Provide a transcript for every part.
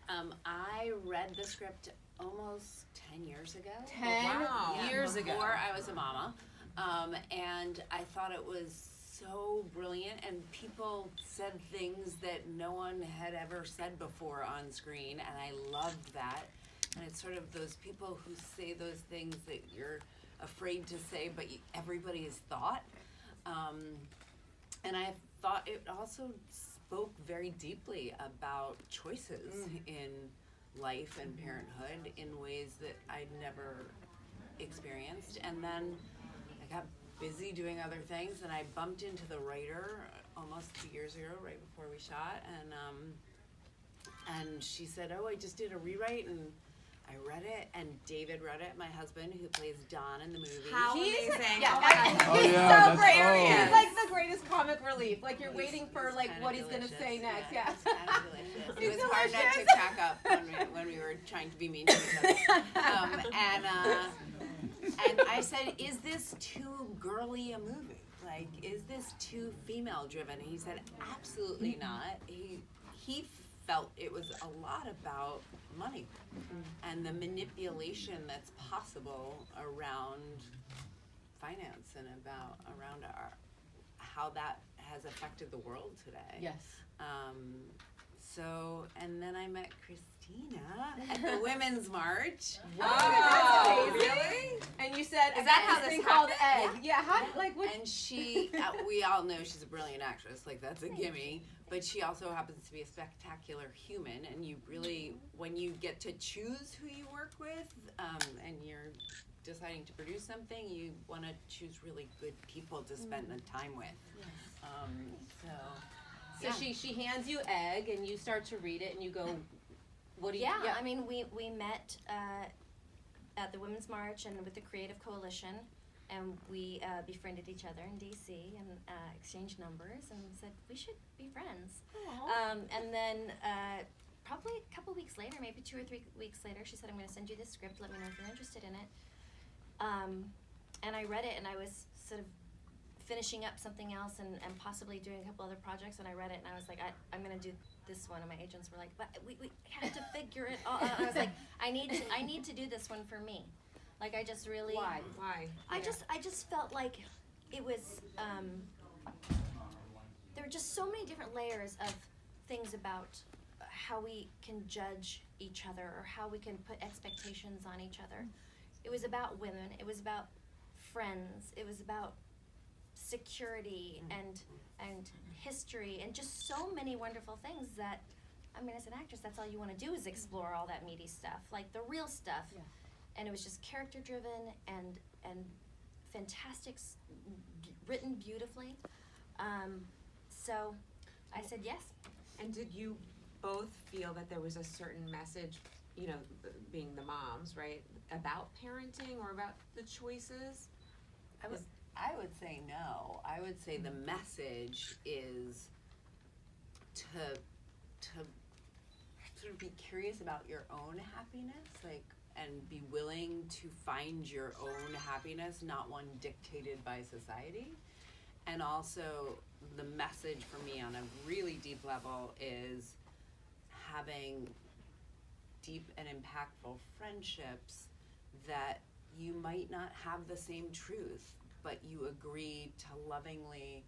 I read the script almost 10 years ago. 10 years ago. Before I was a mama. And I thought it was so brilliant, and people said things that no one had ever said before on screen, and I loved that. And it's sort of those people who say those things that you're afraid to say, but everybody has thought. And I thought it also spoke very deeply about choices in life and parenthood in ways that I'd never experienced. And then I got busy doing other things, and I bumped into the writer almost 2 years ago, right before we shot, and she said, "Oh, I just did a rewrite," and I read it, and David read it, my husband, who plays Don in the movie. How amazing. Yeah, He's so great. He's like the greatest comic relief. Like you're waiting for like what he's going to say next. Yeah. It's kind of delicious. It was hard not to crack up when we were trying to be mean to each other. And I said, "Is this too girly a movie? Like, is this too female driven?" And he said, "Absolutely not." He felt it was a lot about money and the manipulation that's possible around finance and around how that has affected the world today. Yes. And then I met Christina at the Women's March. Oh, really? And you said, is that how this thing called Egg? Yeah. And she, we all know she's a brilliant actress. Like, that's a gimme. But she also happens to be a spectacular human. And you really, when you get to choose who you work with, and you're deciding to produce something, you want to choose really good people to spend the time with. So she hands you Egg, and you start to read it, and you go, "What do you?" Yeah, I mean, we met at the Women's March and with the Creative Coalition, and we befriended each other in DC and exchanged numbers and said we should be friends. And then probably a couple weeks later, maybe 2 or 3 weeks later, she said, "I'm going to send you this script. Let me know if you're interested in it." And I read it, and I was sort of finishing up something else and possibly doing a couple other projects, and I read it, and I was like, I'm going to do this one, and my agents were like, "But we have to figure it all out." I was like, I need to do this one for me. Like, I just really... Why? I just felt like it was, there were just so many different layers of things about how we can judge each other or how we can put expectations on each other. It was about women, it was about friends, it was about security and history and just so many wonderful things that, I mean, as an actress, that's all you want to do is explore all that meaty stuff, like the real stuff. Yeah. And it was just character driven and fantastic, written beautifully. So I said yes. And did you both feel that there was a certain message, you know, being the moms, right, about parenting or about the choices? I would say no. I would say the message is to sort of be curious about your own happiness, like, and be willing to find your own happiness, not one dictated by society. And also, the message for me on a really deep level is having deep and impactful friendships that you might not have the same truth, but you agree to lovingly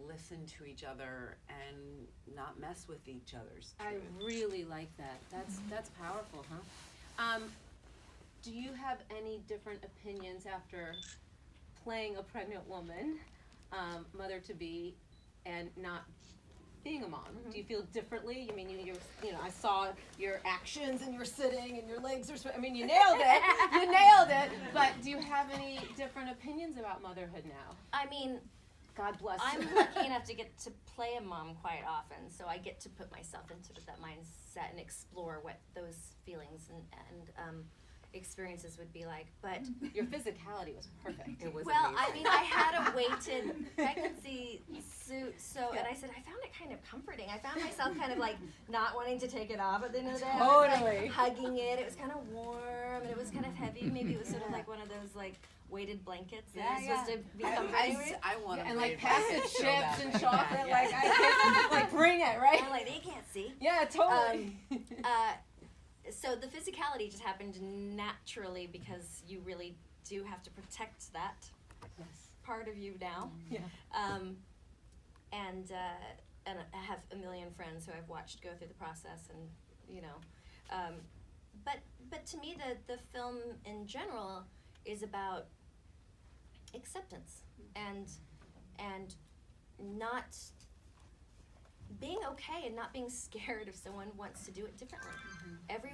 listen to each other and not mess with each other's truth. I really like that. That's powerful, huh? Do you have any different opinions after playing a pregnant woman, mother-to-be, and not being a mom? Do you feel differently? I mean, you know, I saw your actions and you're sitting and your legs are, I mean, you nailed it. You nailed it. But do you have any different opinions about motherhood now? I mean, God bless you. I'm lucky enough to get to play a mom quite often, so I get to put myself into that mindset and explore what those feelings and experiences would be like. But your physicality was perfect. It was well, amazing. I mean, I had a weighted pregnancy suit, so and I said I found it kind of comforting. I found myself kind of like not wanting to take it off at the end of the day. I was, Totally. like, hugging it. It was kind of warm and it was kind of heavy. Maybe it was sort of like one of those like weighted blankets that is supposed to be comforting. I want to And like pass pass it it so chips bad. and chocolate, like I can't, like bring it, right? I'm like, they can't see. Yeah, totally. so the physicality just happened naturally because you really do have to protect that Yes. part of you now. Yeah. And I have a million friends who I've watched go through the process, and you know, but to me the film in general is about acceptance and not being okay and not being scared if someone wants to do it differently. Everyone